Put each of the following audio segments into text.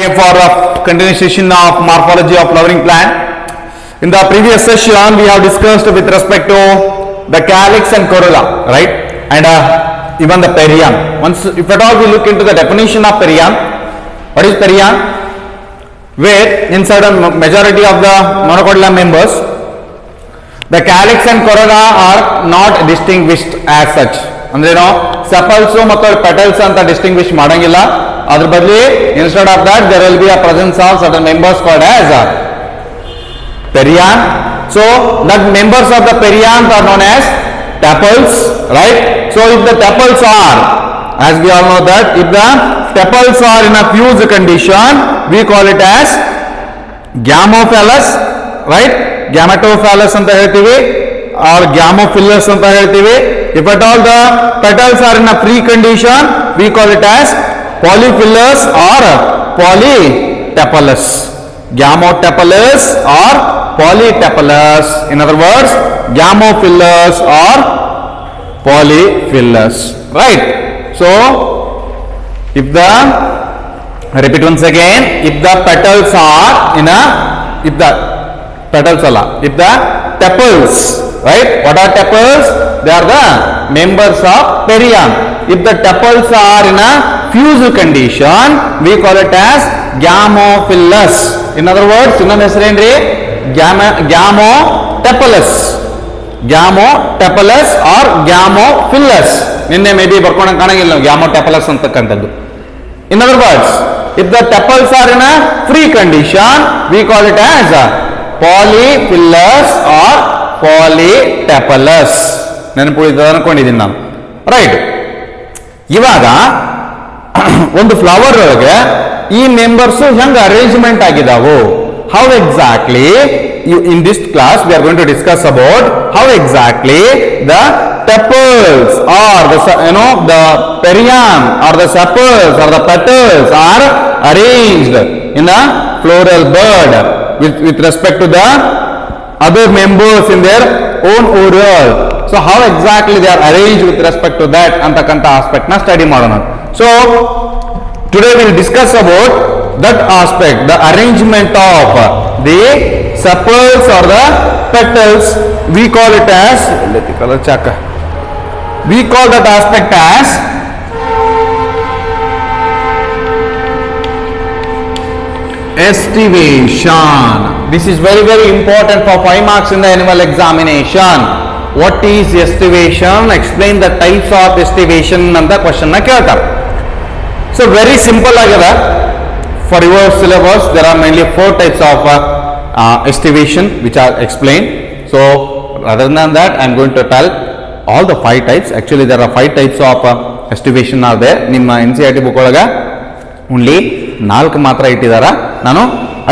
For a continuation of morphology of flowering plant. In the previous session, we have discussed with respect to the calyx and corolla, right? And even the perianth. Once, if at all we look into the definition of perianth, what is perianth? Where inside a majority of the monocotyledon members, the calyx and corolla are not distinguished as such. ಅಂದ್ರೆ ನಾವು sepals ಮತ್ತು petals ಅಂತ distinguish ಮಾಡಂಗಿಲ್ಲ. ಅದರ ಬದಲಿ instead of that there will be a presence of certain members called as perianth. So the members of the perianth are known as tepals, right? So if the tepals are, as we all know that if the tepals are in a fused condition, we call it as gamophallus, right? Gametophallus ಅಂತ ಹೇಳ್ತೀವಿ or gamophilus ಅಂತ ಹೇಳ್ತೀವಿ. If at all the petals are in a free condition, we call it as polyphilous or polytepalous. Gamotepalous or polytepalous. In other words, gamophilous or polyphilous. Right? So, if the, I repeat once again, if the petals are in a, if the petals alla, if the tepals, right? What are tepals? They are the members of perianth. If the tepals are in a fused condition, we call it as gamophilous. In other words, ಇನ್ನೊಂದು ಹೆಸರೇನ್ರಿ gamotepalous. Gamotepalous or gamophilous. ನಿನ್ನೆ may be ಬರ್ಕೊಂಡು ಕಾಣಂಗಿಲ್ಲ ನಾವು gamotepalous ಅಂತಕ್ಕಂಥದ್ದು. In other words, if the tepals are in a free condition, we call it as polyphilous or polytepalous. ನೆನಪುಳಿದ ಅನ್ಕೊಂಡಿದ್ದೀನಿ ನಾನು, right? ಇವಾಗ ಒಂದು flower ಒಳಗೆ ಈ ಮೆಂಬರ್ಸ್ ಹೆಂಗ ಅರೇಂಜ್ಮೆಂಟ್ ಆಗಿದಾವು, how exactly in this class we are going to discuss about how exactly the tepals or the the perianth or the sepals or the petals are arranged in a floral bud with respect to the other members in their own order. So how exactly they are arranged with respect to that antakanta aspect na study ಮಾಡೋಣ. So today we will discuss about that aspect, the arrangement of the sepals or the petals. We call it as, let me color check, we call that aspect as estivation. This is very important for 5 marks in the annual examination. What is estivation? Explain the types of estivation ಅಂತ question ನ ಕೇಳ್ತಾರೆ. So very simple agada. For your syllabus there are mainly 4 types of estivation which are explained. So rather than that I am going to tell all the 5 types. Actually there are 5 types of estivation are there. ನಿಮ್ಮ NCERT book ಒಳಗೆ only 4 ಮಾತ್ರ ಇಟ್ಟಿದಾರ, ನಾನು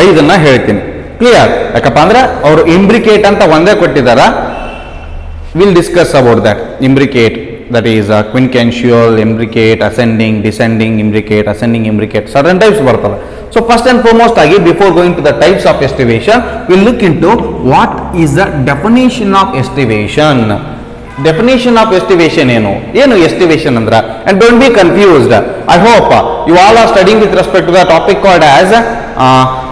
5 ಹೇಳ್ತೀನಿ. Clear? ಯಾಕಪ್ಪ ಅಂದ್ರೆ ಅವರು imbricate ಅಂತ ಒಂದೇ ಕೊಟ್ಟಿದಾರ. Will discuss about that imbricate, that is quincuncial imbricate, ascending, descending imbricate, ascending imbricate, certain types ಬರ್ತವೆ. ಸೊ ಫಸ್ಟ್ ಅಂಡ್ ಫಾರ್ಮೋಸ್ಟ್ ಆಗಿ before going to the types of estivation will look in to what is the definition of estivation. Definition of estivation ಏನು estivation ಅಂದ್ರ, and don't be confused. I hope you all are studying with respect to the topic called as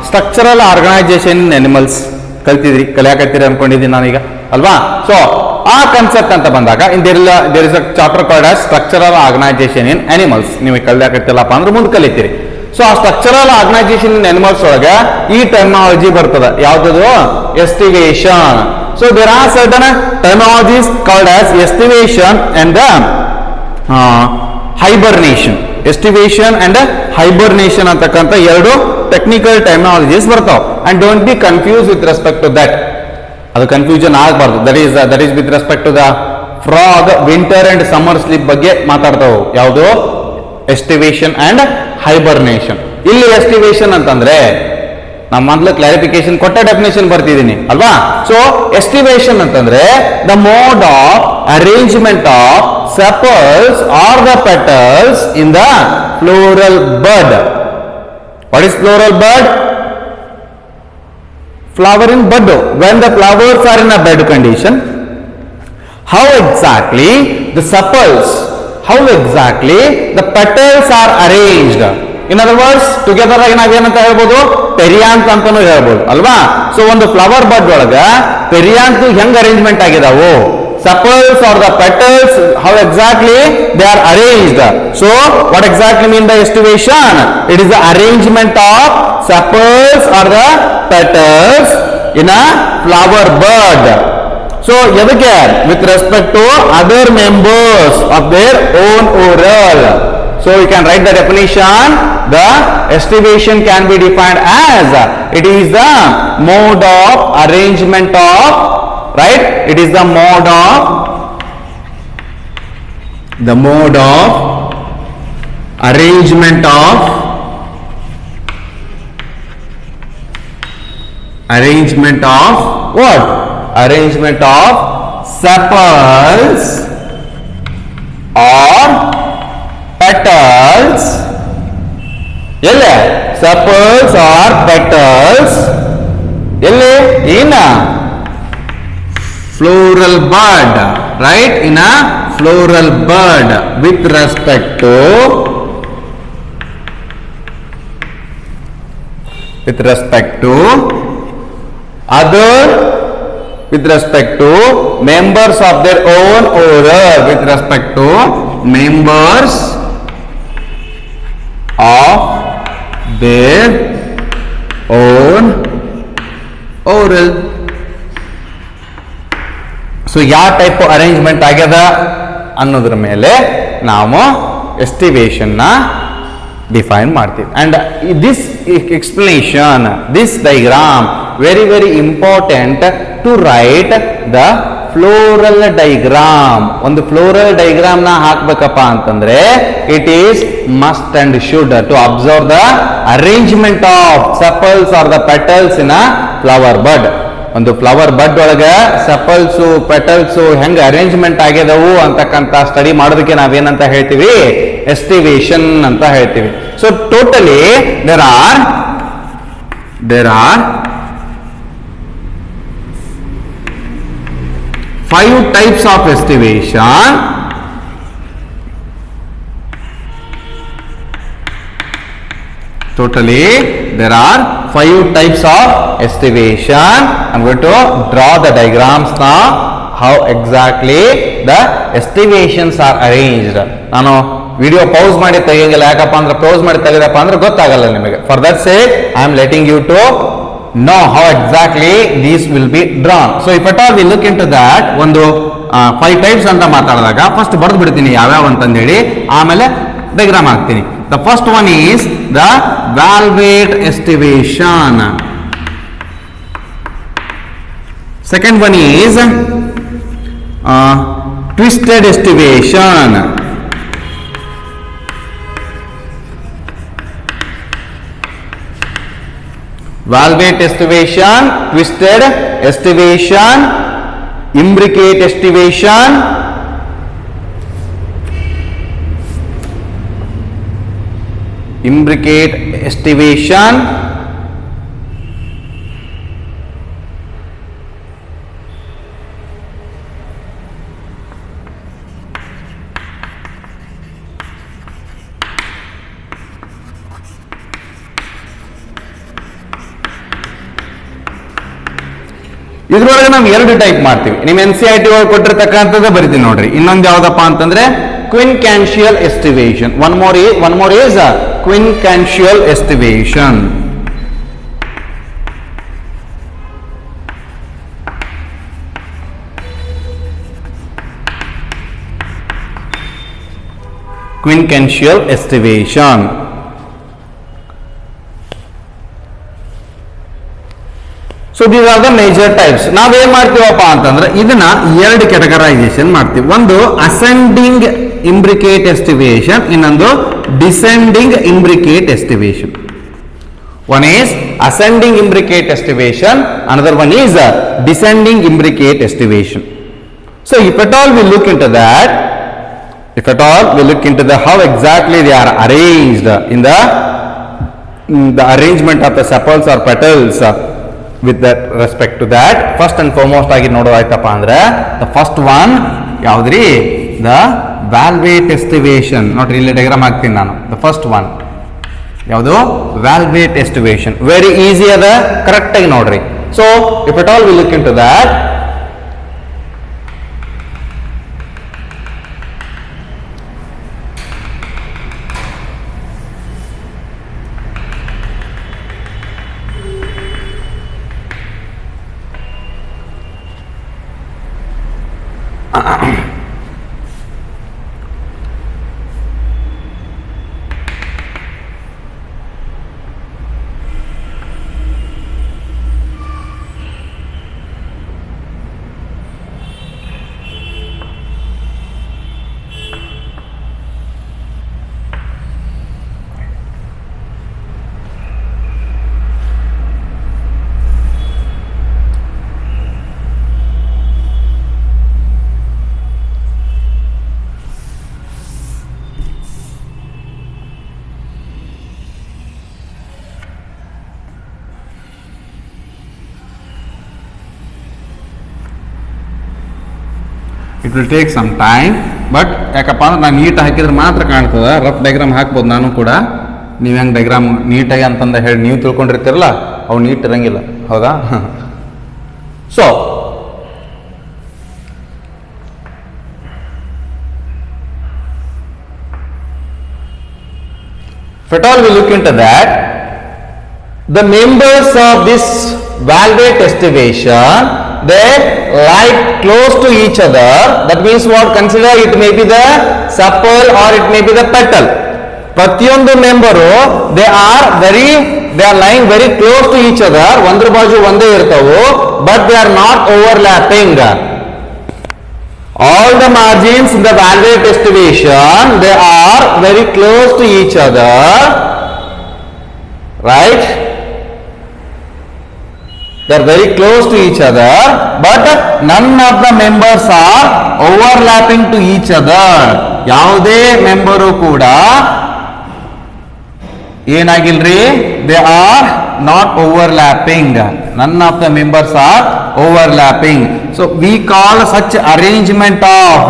structural organisation in animals. ಕಲಿಯಾಕತ್ತೀರಿ ಅನ್ಕೊಂಡಿದ್ದೀನಿ ನಾನೀಗ, ಅಲ್ವಾ? So ಆ concept ಅಂತ ಬಂದಾಗ there is a chapter called as structural organisation in animals. ನೀವು ಕಲಿಯಾಕತ್ತಿಲ್ಲಪ್ಪ ಅಂದ್ರೆ ಮುಂದೆ ಕಲಿತೀರಿ. ಸೊ ಆ ಸ್ಟ್ರಕ್ಚರಲ್ ಆರ್ಗನೈಸೇಷನ್ ಇನ್ ಅನಿಮಲ್ಸ್ ಒಳಗೆ ಈ ಟರ್ಮಿನಾಲಜಿ ಬರ್ತದೆ. ಯಾವ್ದು? Aestivation. So there are certain terminologies called as estivation and the hibernation. Estivation and hibernation ಅಂತಕ್ಕಂಥ 2 ಟೆಕ್ನಿಕಲ್ ಟರ್ಮಿನಾಲಜೀಸ್ ಬರ್ತಾವೆ. And don't be confuse with respect to that. ಅದು confusion ಆಗಬಾರ್ದು. That is with respect to the frog winter and summer sleep ಬಗ್ಗೆ ಮಾತಾಡ್ತಾವೆ. ಯಾವುದು? Estivation and hibernation. ಇಲ್ಲಿ estivation ಅಂತಂದ್ರೆ ನಾನು ಮೊದಲು ಕ್ಲಾರಿಫಿಕೇಶನ್ ಕೊಟ್ಟ ಡೆಫಿನೇಷನ್ ಬರ್ತಿದ್ದೀನಿ, ಅಲ್ವಾ? ಸೊ ಎಸ್ಟಿವೇಷನ್ ಅಂತಂದ್ರೆ the mode of arrangement of sepals or the petals in the floral bud. What is floral bud? Flower in bud. When the flowers are in a bud condition, how exactly the sepals, how exactly the petals are arranged. In other words together ಆಗಿ ನಾವೇನಂತ ಹೇಳ್ಬೋದು, perianth ಅಂತಾನು ಹೇಳ್ಬೋದು ಅಲ್ವಾ. So ಒಂದು flower bud ಒಳಗ perianth ಹೆಂಗ್ arrangement ಆಗಿದಾವು, sepals or the petals, how exactly they are arranged. So what exactly mean by estivation? It is the arrangement of sepals or the petals in a flower bud. So edike with respect to other members of their own oral. So you can write the definition. The estivation can be defined as it is the mode of arrangement of, right, it is the mode of arrangement of what, arrangement of sepals or petals, elle sepals or petals elle in a floral bud, right, in a floral bud with respect to other, with respect to members of their own order, with respect to members of their own oral. So ಯಾವ type arrangement ಆಗ್ಯದ ಅನ್ನೋದ್ರ ಮೇಲೆ ನಾವು estivation ನ define ಮಾಡ್ತೀವಿ. And this explanation, this diagram very very important to write the floral diagram. ಒಂದು floral diagram ನ ಹಾಕ್ಬೇಕಪ್ಪ ಅಂತಂದ್ರೆ it is must and should to observe the arrangement of sepals or the petals in a flower bud. ಒಂದು flower bud ಒಳಗ sepals petals ಹೆಂಗ್ arrangement ಆಗ್ಯದವು ಅಂತಕ್ಕಂತ study ಮಾಡೋದಕ್ಕೆ ನಾವೇನಂತ ಹೇಳ್ತೀವಿ, ಎಸ್ಟಿವೇಶನ್ ಅಂತ ಹೇಳ್ತೀವಿ. So totally there are 5 types of estivation. Totally there are 5 types of estivation. I'm going to draw the diagrams now, how exactly the estivations are arranged. ನಾನು video pause ಮಾಡಿ ತೆಗಿಯಂಗಿಲ್ಲ, ಯಾಕಪ್ಪ ಅಂದ್ರೆ ಪೌಸ್ ಮಾಡಿ ತೆಗೆದಪ್ಪ ಅಂದ್ರೆ ಗೊತ್ತಾಗಲ್ಲ ನಿಮಗೆ. For that sake I am letting you to know how exactly these will be drawn. So if at all we look into that, ಒಂದು 5 types ಅಂತ ಮಾತಾಡಿದಾಗ ಫಸ್ಟ್ ಬರೆದು ಬಿಡ್ತೀನಿ ಯಾವ್ಯಾವ ಅಂತಂದೇಳಿ, ಆಮೇಲೆ ಡೈಗ್ರಾಮ್ ಹಾಕ್ತೀನಿ. The first one is the valvate estivation. Second one is twisted estivation. Valvate estivation, twisted estivation, imbricate estivation, ಇದ್ರೊಳಗೆ ನಾವು 2 ಟೈಪ್ ಮಾಡ್ತೀವಿ. ನಿಮ್ಮ NCERT ಒಳಗೆ ಕೊಟ್ಟಿರ್ತಕ್ಕಂಥದ್ದು ಬರಿತೀನಿ ನೋಡ್ರಿ. ಇನ್ನೊಂದು ಯಾವ್ದಪ್ಪ ಅಂತಂದ್ರೆ quincuncial estivation. One more is quincuncial estivation. Quincantial estivation. So these are the major types. ನಾವೇನ್ ಮಾಡ್ತೀವಪ್ಪ ಅಂತಂದ್ರೆ ಇದನ್ನ 2 ಕ್ಯಾಟಗರೈಸೇಷನ್ ಮಾಡ್ತೀವಿ. ಒಂದು ಅಸೆಂಡಿಂಗ್ ಇಂಬ್ರಿಕೇಟ್ ಎಸ್ಟಿವೇಶನ್, ಇನ್ನೊಂದು descending imbricate ಎಸ್ಟಿವೇಶನ್. One is ascending imbricate estivation, another one is descending imbricate estivation. So if at all we look into that, how exactly they are arranged in the arrangement of the sepals or petals. With that respect to that, first and foremost ಆಗಿ ನೋಡೋದಾಯ್ತಪ್ಪ ಅಂದ್ರೆ the first one ಯಾವ್ದ್ರಿ, the valvate estivation. ನೋಡ್ರಿ ಇಲ್ಲಿ diagram ಹಾಕ್ತೀನಿ ನಾನು. The first one ಯಾವುದು valuate estimation. Very easy ಅದ, correct ಆಗಿ ನೋಡ್ರಿ. So if at all we look in to that, it will take some time. But ಯಾಕಪ್ಪ ಅಂದ್ರೆ ನಾನು ನೀಟ್ ಹಾಕಿದ್ರೆ ಮಾತ್ರ ಕಾಣ್ತದೆ. ರಫ್ ಡೈಗ್ರಾಮ್ ಹಾಕ್ಬೋದು ನಾನು ಕೂಡ. ನೀವು ಹೆಂಗೆ ಡೈಗ್ರಾಮ್ ನೀಟಾಗಿ ಅಂತಂದ ಹೇಳಿ ನೀವು ತಿಳ್ಕೊಂಡಿರ್ತೀರಲ್ಲ, ಅವು ನೀಟ್ ಇರಂಗಿಲ್ಲ, ಹೌದಾ? So if at all we look into that, the members of this valvate estivation, they lie close to each other. That means what? Consider it may be the sepal or it may be the petal. ಪ್ರತಿಯೊಂದು member they are lying very close to each other. ಒಂದ್ರ ಬಾಜು ಒಂದೇ ಇರ್ತಾವು, but they are not overlapping. All the margins in the valvate estivation, they are very close to each other, right? They are very close to each other, but none of the members are overlapping to each other. ಯಾವುದೇ member ಕೂಡ ಏನಾಗಿಲ್ರಿ, they are not overlapping. None of the members are overlapping. So we call such arrangement of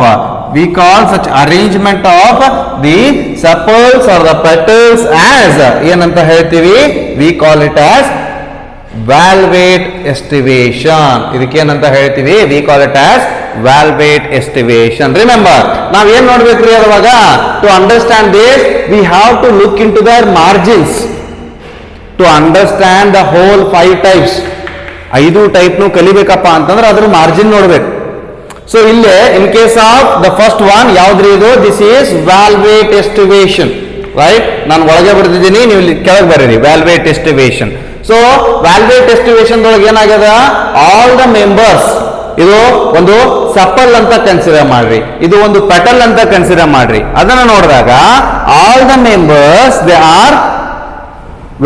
the sepals or the petals as ಏನಂತ ಹೇಳ್ತೀವಿ? We call it as valvate estivation. ಇದಕ್ಕೇನಂತ ಹೇಳ್ತೀವಿ? We call it as valvate estivation. Remember, ನಾವು ಏನ್ ನೋಡ್ಬೇಕ್ರಿ ಅವಾಗ? To understand this, we have to look into their margins. To understand the whole 5 types, 5 ಟೈಪ್ನು ಕಲಿಬೇಕಪ್ಪ ಅಂತಂದ್ರೆ ಅದ್ರ margin ನೋಡ್ಬೇಕು. So ಇಲ್ಲೇ in case of the first one ಯಾವ್ದ್ರಿ ಇದು? This is valvate estivation, right? ನಾನು ಒಳಗೆ ಬರ್ತಿದ್ದೀನಿ, ನೀವು ಇಲ್ಲಿ ಕೆಳಗೆ ಬರೀರಿ. ವ್ಯಾಲ್ವೇಟ್ ಎಸ್ಟಿವೇಶನ್. ಸೊ ವ್ಯಾಲ್ವೇಟ್ ಎಸ್ಟಿವೇಶನ್ ಒಳಗೆ ಏನಾಗ್ಯದ? ಆಲ್ ದ ಮೆಂಬರ್ಸ್, ಇದು ಒಂದು ಸಪಲ್ ಅಂತ ಕನ್ಸಿಡರ್ ಮಾಡ್ರಿ, ಇದು ಒಂದು ಪೆಟಲ್ ಅಂತ ಕನ್ಸಿಡರ್ ಮಾಡ್ರಿ. ಅದನ್ನ ನೋಡಿದಾಗ all the members they are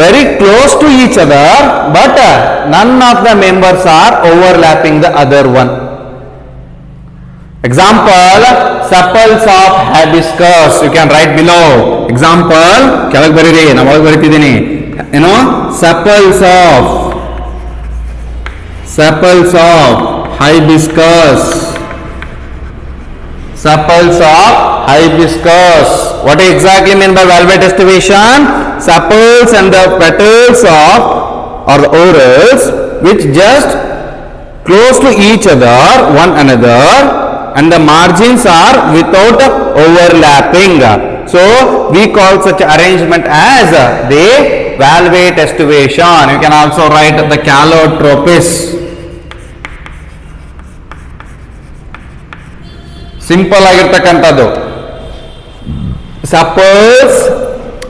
very close to each other, but none of the members are overlapping the other one. Example, sepals of hibiscus. You can write below. Example, ಕೆಳಗೆ ಬರೀರಿ, ನಾನು ಒಳಗೆ ಬರೀತಿದ್ದೀನಿ. Sepals of hibiscus. Sepals of hibiscus. What do you exactly mean by valvate estivation? Sepals and the petals of or the orals which just close to each other, one another, and the margins are without overlapping. So we call such arrangement as the valvate estivation. You can also write the calotropis. Simple ಆಗಿರ್ತಕ್ಕಂಥದ್ದು. Sepals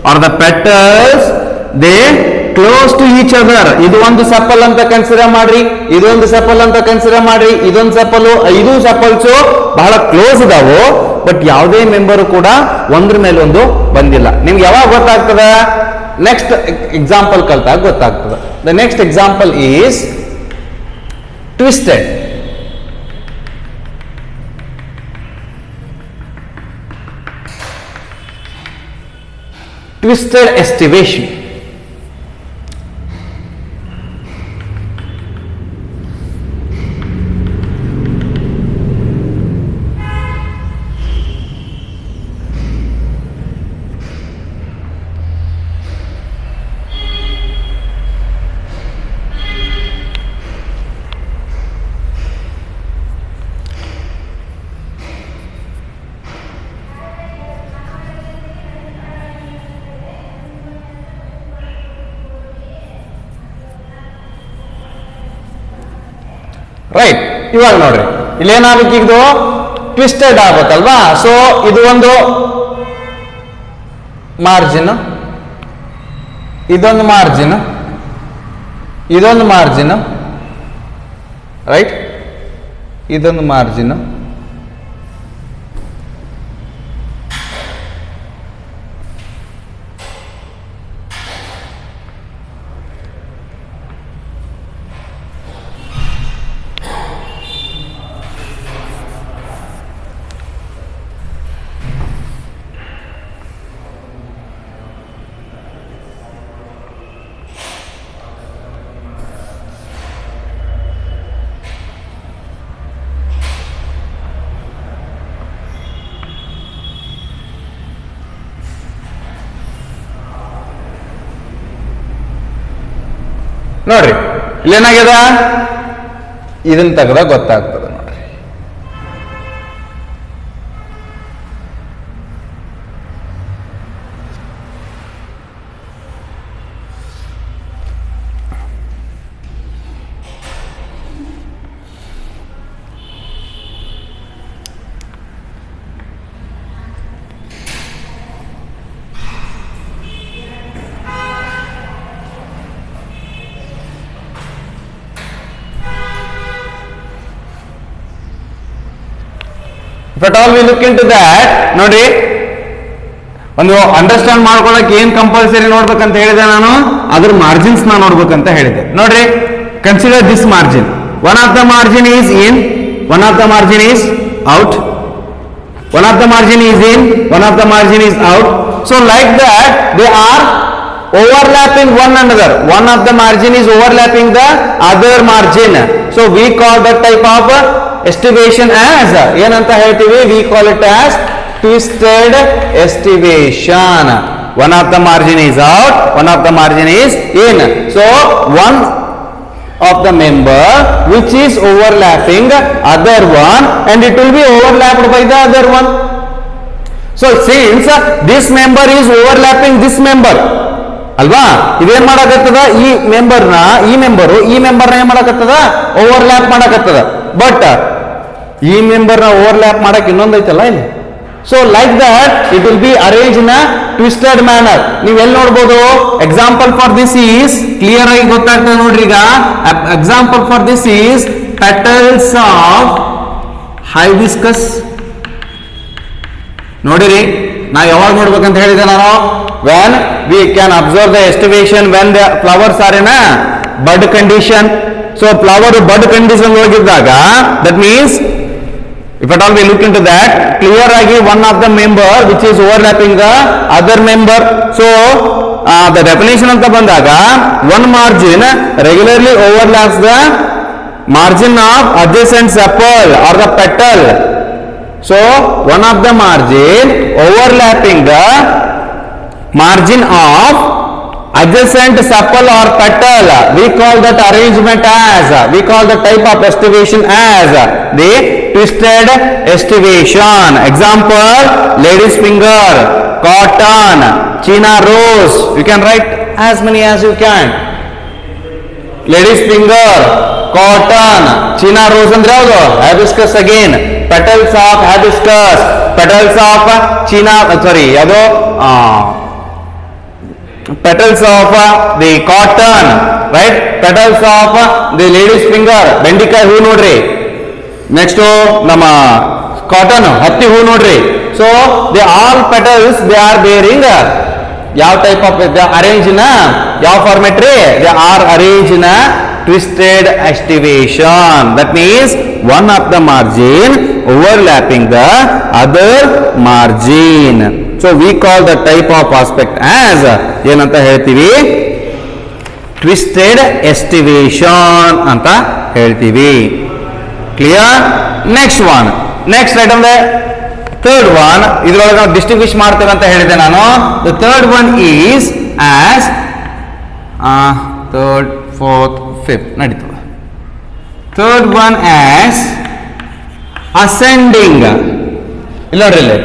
or the petals, they close to each other. ಇದು ಒಂದು sepal ಅಂತ consider ಮಾಡ್ರಿ, ಇದೊಂದು sepal ಅಂತ consider ಮಾಡ್ರಿ, ಇದೊಂದು ಸೆಪಲು, 5 sepals ಬಹಳ ಕ್ಲೋಸ್ ಇದಾವು. ಬಟ್ ಯಾವುದೇ ಮೆಂಬರು ಕೂಡ ಒಂದ್ರ ಮೇಲೆ ಒಂದು ಬಂದಿಲ್ಲ. ನಿಮ್ಗೆ ಯಾವಾಗ ಗೊತ್ತಾಗ್ತದ? ನೆಕ್ಸ್ಟ್ ಎಕ್ಸಾಂಪಲ್ ಕಲ್ತಾಗ ಗೊತ್ತಾಗ್ತದೆ. The next example is twisted. Twisted estivation. Right. ಇವಾಗ ನೋಡ್ರಿ ಇಲ್ಲಿ ಏನಾಗಬೇಕು, ಇದು ಟ್ವಿಸ್ಟೆಡ್ ಆಗ್ಬೇಕಲ್ವಾ. ಸೊ ಇದು ಒಂದು ಮಾರ್ಜಿನ್, ಇದೊಂದು ಮಾರ್ಜಿನ್, ಇದೊಂದು ಮಾರ್ಜಿನ್, ರೈಟ್, ಇದೊಂದು ಮಾರ್ಜಿನ್, ನೋಡ್ರಿ ಇಲ್ಲೇನಾಗ್ಯದ, ಇದನ್ನ ತೆಗೆದಾಗ ಗೊತ್ತಾಗ್ತದೆ ನೋಡ್ರಿ. If at all we look into that, ನೋಡ್ರಿ ಒಂದು ಅಂಡರ್ಸ್ಟ್ಯಾಂಡ್ ಮಾಡ್ಕೊಳ್ಳೋಕೆ ಏನ್ ಕಂಪಲ್ಸರಿ ನೋಡ್ಬೇಕಂತ ಹೇಳಿದೆ ನಾನು, ಅದ್ರ ಮಾರ್ಜಿನ್ಸ್ ನ ನೋಡ್ಬೇಕಂತ ಹೇಳಿದೆ. ನೋಡ್ರಿ, consider this margin. One of the margin is in, one of the margin is out, one of the margin is in, one of the margin is out. So like that they are overlapping one another. One of the margin is overlapping the other margin. So we call that type of estivation as ಏನಂತ ಹೇಳ್ತೀವಿ, we call it as twisted estivation. One of the margin is out, one of the margin is in. So one of the member which is overlapping other one, and it will be overlapped by the other one. So since this member is overlapping this member ಅಲ್ವಾ, ಇದೇನ್ ಮಾಡಕತ್ತದ, ಈ ಮೆಂಬರ್ನ ಈ member ಈ ಮೆಂಬರ್ನ ಏನ್ ಮಾಡಕತ್ತದ, overlap ಮಾಡಕತ್ತದ. But ಈ ಮೆಂಬರ್ನ overlap ಮಾಡಕ್ ಇನ್ನೊಂದು ಐತಲ್ಲ ಇಲ್ಲಿ. So like that it will be arrange in a twisted manner. ನೀವು ಎಲ್ಲಿ ನೋಡ್ಬೋದು, example for this is clear ಆಗಿ ಗೊತ್ತಾಗ್ತದೆ ನೋಡ್ರಿ. ಈಗ example for this is petals of hibiscus. ನೋಡಿರಿ, ನಾ ಯಾವಾಗ ನೋಡ್ಬೇಕಂತ ಹೇಳಿದೆ ನಾನು, when we can observe the estivation when the flowers are in a bud condition. So flower bud condition ಹೋಗಿದ್ದಾಗ, that means if at all we look into that, clear agi one of the member which is overlapping the other member. So the definition anta bandaga, one margin regularly overlaps the margin of adjacent sepal or the petal. So one of the margin overlapping the margin of adjacent sepal or petal, we call that arrangement as, we call the type of estivation as the twisted estivation. Example, lady's finger, cotton, China rose. You can write as many as you can. Lady's finger, cotton, China rose ಅಂದ್ರೆ ಯಾವುದು, hibiscus again, petals of hibiscus, petals of China, sorry ಯಾವುದು, petals of the cotton, right, petals of the lady's finger, ಬೆಂಡಿಕಾಯಿ ಹೂ ನೋಡ್ರಿ. Next ನಮ್ಮ cotton ಹತ್ತಿ ಹೂ ನೋಡ್ರಿ. So they all petals they are bearing ಯಾವ type of arrange in ಯಾವ format ರೀ, they are arrange in twisted estivation. That means one of the margin overlapping the other margin. So we call the type of aspect as ಏನಂತ ಹೇಳ್ತೀವಿ, twisted estivation ಅಂತ ಹೇಳ್ತೀವಿ. Clear? Next one, next item third one, ಇದ್ರೊಳಗೆ ನಾವು distinguish ಮಾಡ್ತೇವೆ ಅಂತ ಹೇಳಿದೆ ನಾನು. The third one is as third, fourth, fifth ನಡೀತದೆ. Third one as ascending. ಇಲ್ಲ ನೋಡ್ರಿ, ಇಲ್ಲಿ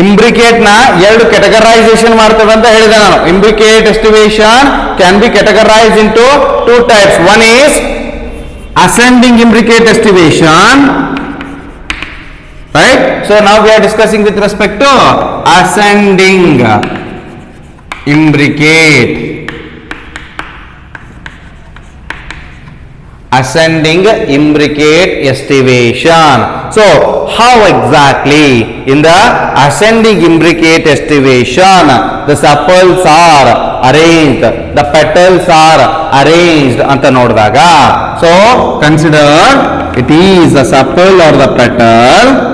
ಇಂಬ್ರಿಕೇಟ್ ನ ಎರಡು ಕೆಟಗರೈಸೇಷನ್ ಮಾಡ್ತೇವೆ ಅಂತ ಹೇಳಿದೆ ನಾನು. Imbricate estivation can be categorise into two types. One is ascending imbricate estivation, right? So now we are discussing with respect to ascending imbricate estivation. So how exactly in the ascending imbricate estivation the sepals are arranged, the petals are arranged anta nodidaga, so consider it is the sepal or the petal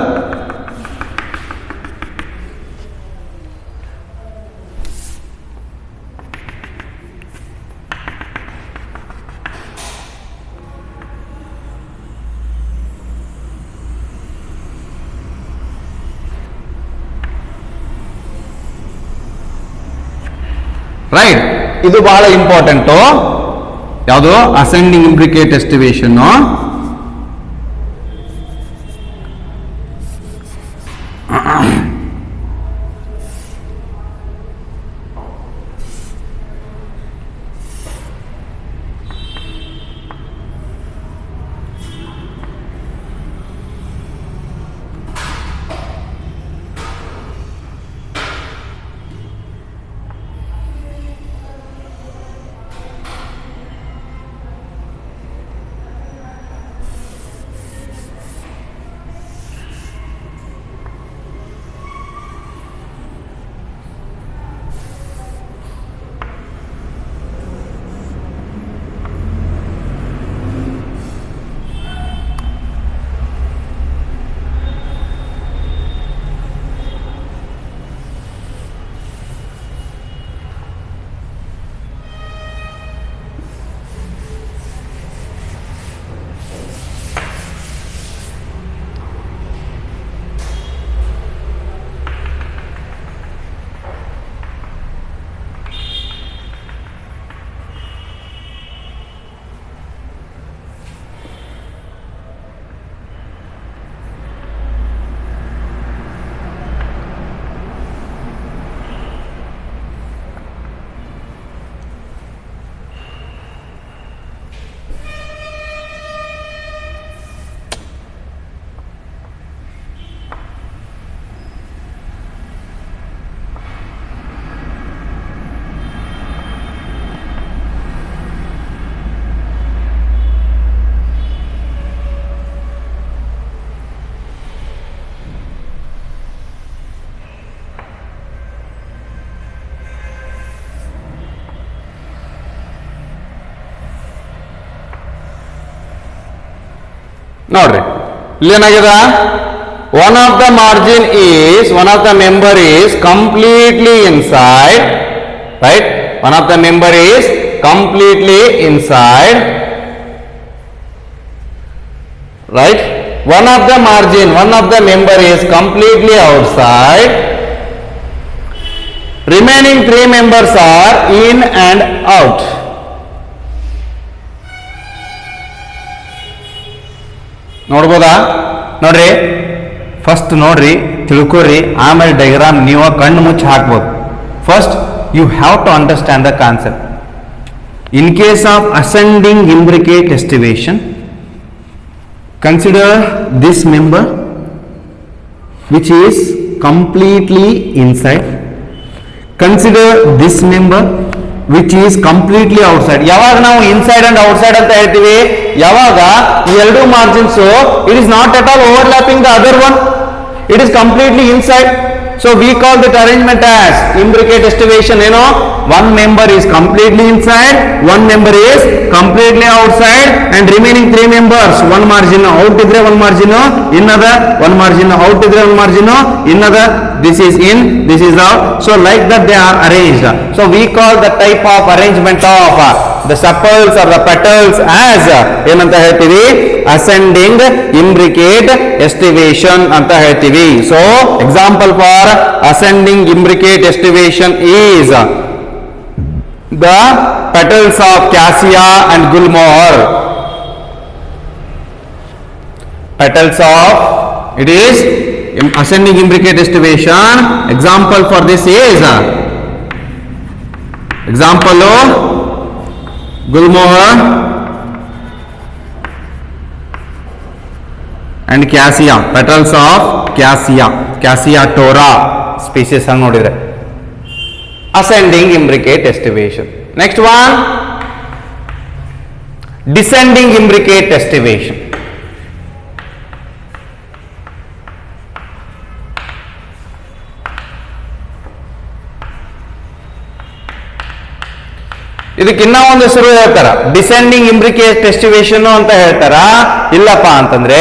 right. ಇದು ಬಹಳ important. ಯಾವುದು? Ascending imbricate estivation. ನೋಡ್ರಿ ಇಲ್ಲೇನಾಗಿದೆ, one of the margin is, one of the member is completely inside, right? One of the member is completely inside, right? One of the margin, one of the member is completely outside, remaining three members are in and out. ನೋಡ್ಬೋದಾ? ನೋಡ್ರಿ, first ನೋಡ್ರಿ, ತಿಳ್ಕೊರಿ, ಆಮೇಲೆ diagram ನೀವು ಕಣ್ಣು ಮುಚ್ಚಿ ಹಾಕ್ಬೋದು. First you have to understand the concept. In case of ascending imbricate estivation, consider this member which is completely inside, consider this member which is completely outside. ಯಾವಾಗ ನಾವು inside and outside ಅಂತ ಹೇಳ್ತೀವಿ, ಯಾವಾಗ ಈ ಎರಡು margins it is not at all overlapping the other one, it is completely inside. So we call that arrangement as imbricate estivation. You know, one member is completely inside, one member is completely outside, and remaining three members, one margin out idre one margin another, one margin out idre one margin another. This is in, this is out. So like that they are arranged. So we call the type of arrangement of the sepals or the petals as ಏನಂತ ಹೇಳ್ತೀವಿ, ascending imbricate estivation ಅಂತ ಹೇಳ್ತೀವಿ. So example for ascending imbricate estivation is the petals of cassia and gulmohar. Petals of, it is ascending imbricate estivation. Example for this is example of gulmohar and cassia, petals of cassia, cassia tora species ang nodidre. Ascending imbricate estivation. Next one, descending imbricate estivation. ಇದಕ್ಕಿನ್ನ ಒಂದು ಹೆಸರು ಹೇಳ್ತಾರ, descending imbricate ಎಸ್ಟಿವೇಶನ್ ಅಂತ ಹೇಳ್ತಾರ. ಇಲ್ಲಪ್ಪ ಅಂತಂದ್ರೆ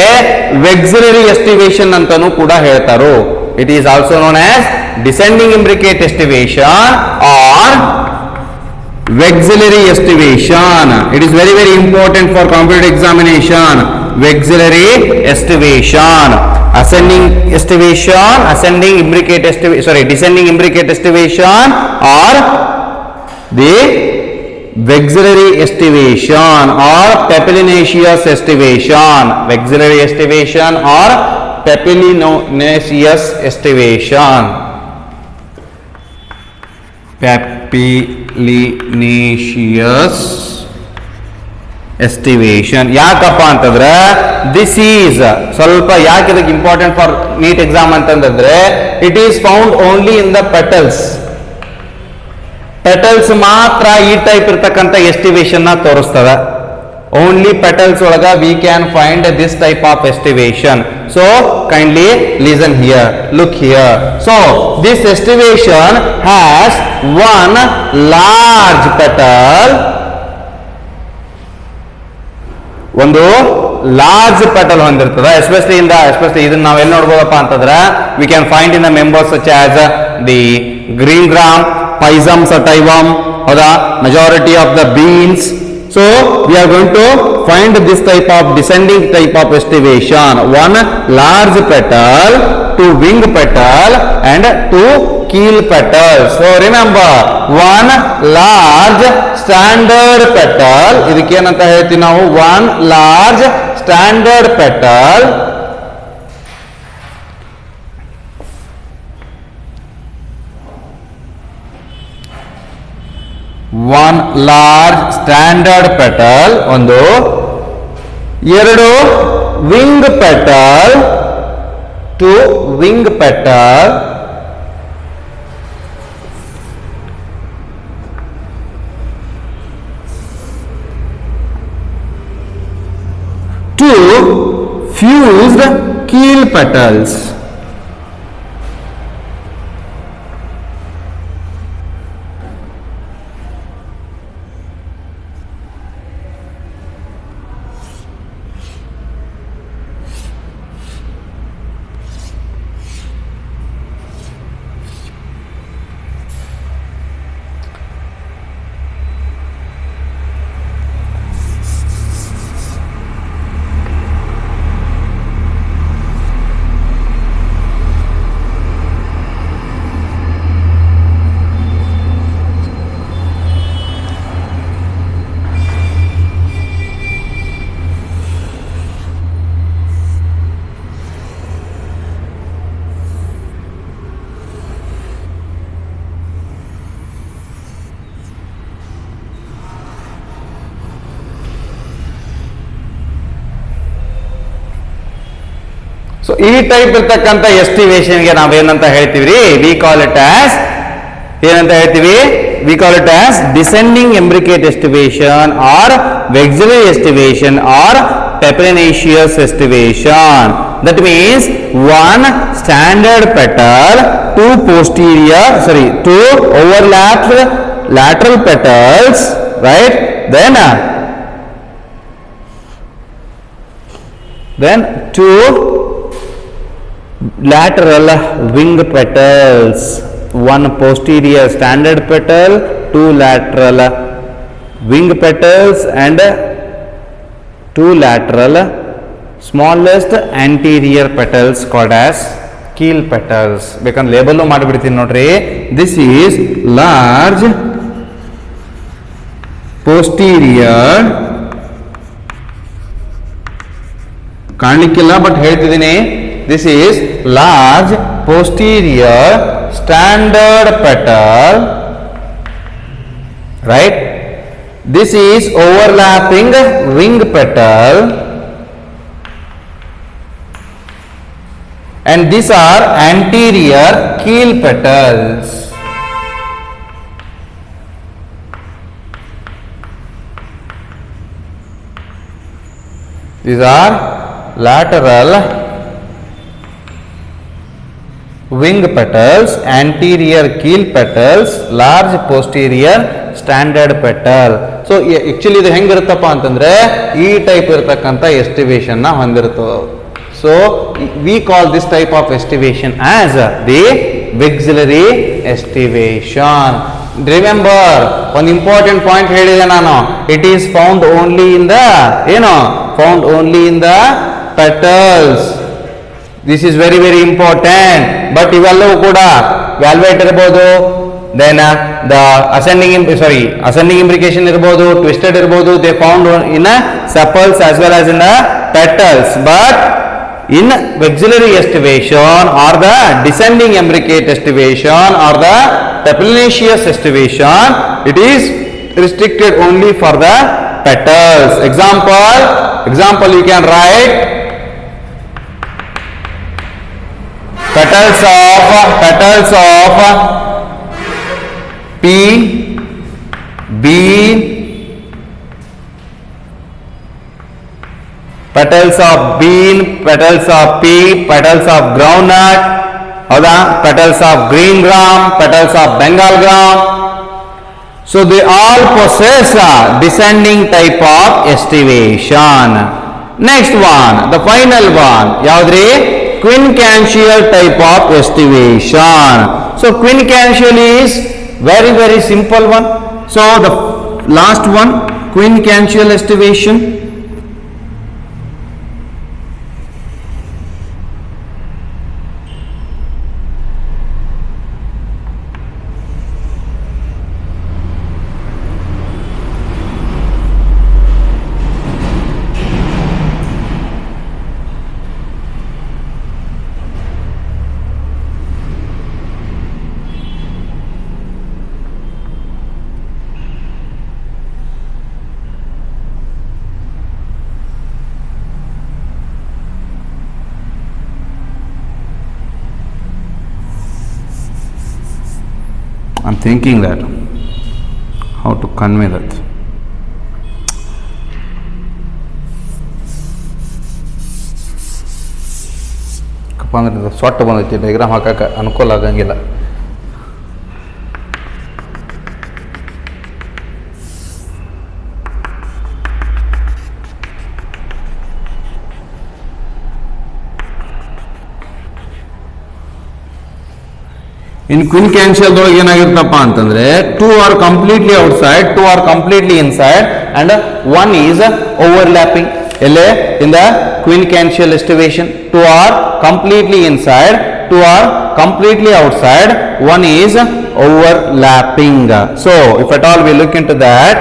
ವೆಕ್ಸಿಲರಿ ಎಸ್ಟಿವೇಶನ್ ಅಂತಾನೂ ಕೂಡ ಹೇಳ್ತಾರೋ. It is also known as descending imbricate estivation or vexillary estivation. It is very very important for competitive examination. Vexillary estivation, ascending estivation, ascending imbricate estivation, sorry descending imbricate estivation or the vexillary estivation or papilionaceous estivation. Vexillary estivation or papilionaceous estivation. Papilionaceous estivation. ಯಾಕಪ್ಪ ಅಂತಂದ್ರೆ this is ಸ್ವಲ್ಪ ಯಾಕೆ ಇದಕ್ಕೆ important for NEET exam ಅಂತಂದ್ರೆ it is found only in the petals. Petals ಮಾತ್ರ ಈ type ಇರ್ತಕ್ಕಂಥ estivation ನ ತೋರಿಸ್ತದ. ಓನ್ಲಿ ಪೆಟಲ್ಸ್ ಒಳಗ we can find this type of estivation. So kindly listen here, look here. So this estivation has one large petal, ಒಂದು large petal ಹೊಂದಿರ್ತದೆ. Especially ಇದನ್ನ ನಾವ್ ಎಲ್ಲಿ ನೋಡ್ಬೋದಪ್ಪ ಅಂತಂದ್ರೆ we can find in the members such as the green gram, Pisum sativum, or the majority of the beans. So we are going to find this type of descending type of estivation. One large petal, two wing petal and two keel petals. So remember, one large standard petal, ಇದಕ್ಕೆ ಏನಂತ ಹೇಳ್ತೀವಿ ನಾವು, one large standard petal, one large standard petal, ಒಂದು ಎರಡು wing petal, two wing petal, two fused keel petals. So ಈ type ಇರ್ತಕ್ಕಂಥ ಎಸ್ಟಿವೇಶನ್ಗೆ ನಾವೇನಂತ ಹೇಳ್ತೀವಿ, ವಿ ಕಾಲ್ ಇಟ್ ಆಸ್, ಏನಂತ ಹೇಳ್ತೀವಿ, we call it as descending imbricate estivation or vexillary estivation or papilionaceous estivation. That means one standard petal, two overlapped lateral petals, right? Then two lateral wing petals, one posterior standard petal, two lateral wing petals and two lateral smallest anterior petals called as keel petals. ಬೇಕಂದ್ರೆ label ಮಾಡಿಬಿಡ್ತೀನಿ ನೋಡ್ರಿ. This is large posterior, ಕಾಣಲಿಕ್ಕಿಲ್ಲ but ಹೇಳ್ತಿದ್ದೀನಿ. This is large posterior standard petal, right? This is overlapping wing petal, and these are anterior keel petals. These are lateral wing petals, anterior keel petals, large posterior standard petal. So actually ಇದು ಹೆಂಗಿರುತ್ತಪ್ಪ ಅಂತಂದ್ರೆ ಈ type ಇರತಕ್ಕಂತ ಎಸ್ಟಿವೇಶನ್ ನ ಹೊಂದಿರುತ್ತದೆ. So we call this type of estivation as the vexillary estivation. Remember one important point ಹೇಳಿದೆ ನಾನು, it is found only in the found only in the petals. This is very very important. But ಇವೆಲ್ಲವೂ ಕೂಡ ವ್ಯಾಲ್ವೇಟ್ ಇರಬಹುದು, then the ascending imbrication ಇರಬಹುದು, twisted ಇರಬಹುದು, they found in sepals as well as in the petals. But in vexillary estivation or the descending imbricate estivation or the tepalinaceous estivation, it is restricted only for the petals. Example you can write petals of pea, bean, petals of bean, petals of pea, petals of groundnut, petals of green gram, petals of Bengal gram. So they all possess a descending type of estivation. Next one, the final one, yaudri quincantial type of estivation. So quincantial is very very simple one. So the last one, quincantial estivation. I'm thinking that how to convey that. ಕಪ್ಪ ಅಂದ್ರೆ ಸೊಟ್ಟ ಬಂದೈತಿ, diagram ಹಾಕಕ್ಕೆ ಅನುಕೂಲ ಆಗಂಗಿಲ್ಲ. In quincantial ದೊಳಗೆ ಏನಾಗಿರ್ತಪ್ಪ ಅಂತಂದ್ರೆ two are completely outside, two are completely inside and one is overlapping. ಎಲ್ಲೇ in the quincantial estivation two are completely inside, two are completely outside, one is overlapping. So if at all we look into that,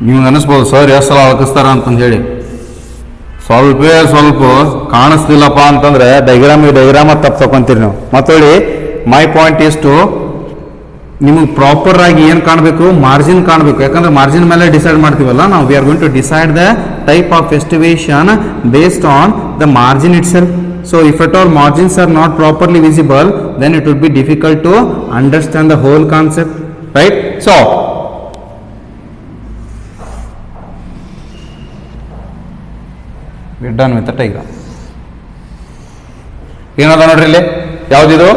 ನಿಮ್ಗೆ ಅನಿಸ್ಬೋದು sir ಎಷ್ಟು ಸಲ ಅಳಕಿಸ್ತಾರ ಅಂತಂದು ಹೇಳಿ. ಸ್ವಲ್ಪ ಕಾಣಿಸ್ತಿಲ್ಲಪ್ಪ ಅಂತಂದ್ರೆ ಡೈಗ್ರಾಮ ತಪ್ಪು ತಗೊಂತೀರಿ ನೀವು. ಮತ್ತೊಳ್ಳಿ ಮೈ ಪಾಯಿಂಟ್ ಈಸ್ ಟು ನಿಮಗೆ ಪ್ರಾಪರ್ ಆಗಿ ಏನು ಕಾಣಬೇಕು, ಮಾರ್ಜಿನ್ ಕಾಣಬೇಕು. ಯಾಕಂದ್ರೆ ಮಾರ್ಜಿನ್ ಮೇಲೆ ಡಿಸೈಡ್ ಮಾಡ್ತೀವಲ್ಲ ನಾವು. We are going to decide the type of estimation based on the margin itself. So if at all margins are not properly visible, then it would be difficult to understand the whole concept, right? So we're done with the diagram. ಏನದ ನೋಡ್ರಿ ಇಲ್ಲಿ ಯಾವ್ದಿದು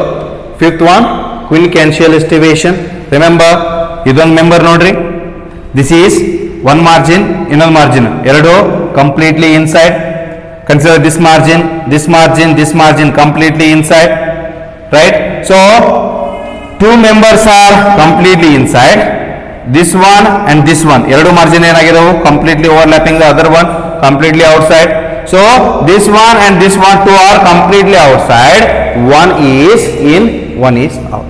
fifth one ಕ್ವಿನ್ಕ್ಯಾನ್ಶಿಯಲ್ estimation. Remember ಇದೊಂದು member ನೋಡ್ರಿ. This is one margin, ಇನ್ನೊಂದು margin, ಎರಡು completely inside. Consider this margin completely inside, right? So two members are completely inside, this one and this one. Eradu margin enagidavu completely overlapping the other one, completely outside. So this one and this one two are completely outside, one is in, one is out.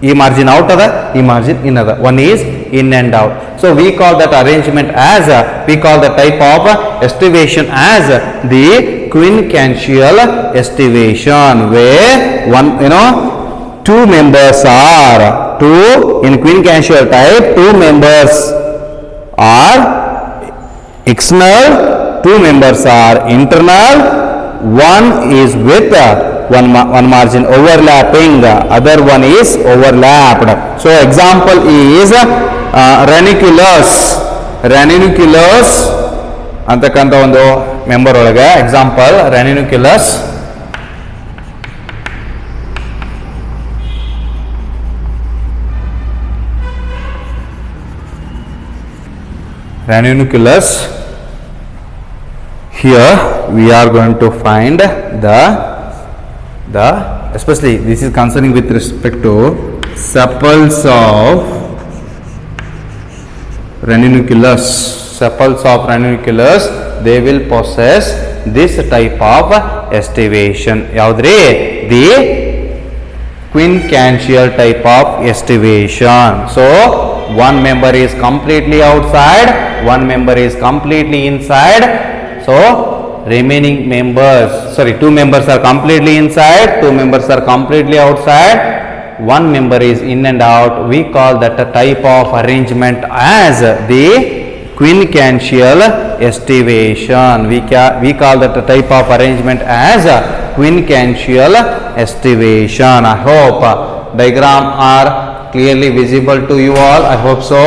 E margin out ada, e margin in ada, one is in and out. So we call that arrangement as we call the type of estimation as the quincantial estimation, where one two members are in quincantial type, two members are external, two members are internal, one is with one margin overlapping, other one is overlapped. So example is ranunculus ಅಂತಕ್ಕಂಥ ಒಂದು member ಒಳಗೆ example ranunculus. Here we are going to find the especially this is concerning with respect to sepals of ranunculus. Sepals of ranunculus, they will possess this type of estivation. Yaudre the quincantial type of estivation. So one member is completely outside, one member is completely inside. So remaining members, two members are completely inside, two members are completely outside, one member is in and out. We call that a type of arrangement as the quincantial estivation. We call that a type of arrangement as a quincantial estivation. I hope diagram are clearly visible to you all. I hope so.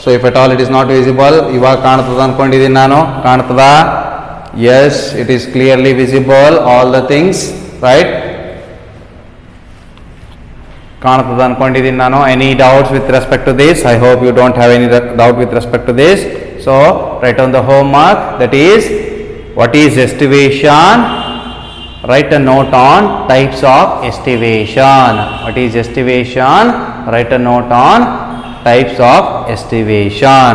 So if at all it is not visible, ivaga ಕಾಣುತ್ತದೆ ಅನ್ಕೊಂಡಿದ್ದೀನಿ ನಾನು. ಕಾಣುತ್ತದಾ? Yes, it is clearly visible, all the things, right? ಕಾಣುತ್ತದೆ ಅನ್ಕೊಂಡಿದ್ದೀನಿ ನಾನು. Any doubts with respect to this? I hope you don't have any doubt with respect to this. So write on the homework, that is what is estivation. Write a note on types of estivation. What is estivation? Write a note on types of estivation.